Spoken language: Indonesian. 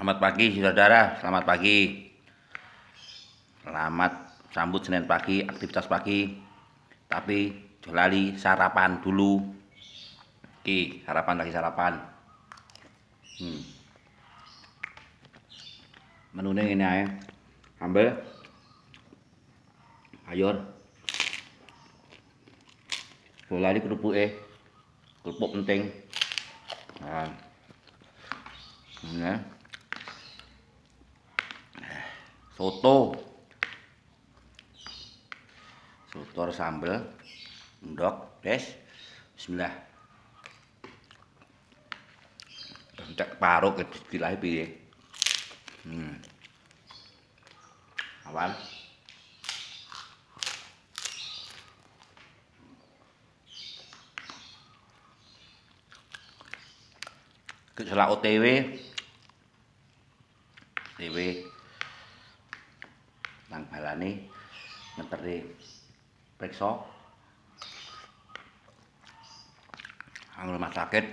Selamat pagi saudara, selamat pagi. Selamat sambut Senin pagi, aktivitas pagi. Tapi jangan lali sarapan dulu. Oke, sarapan lagi sarapan. Menunya ini aja. Sambal, sayur. Jangan lali kerupuk penting. Nah, ini soto. Soto sambal, endok, des. Bismillah. Cek paruh ke dilahi piye. Awan. Selak OTW. OTW nang balane ngeteri periksa nang rumah sakit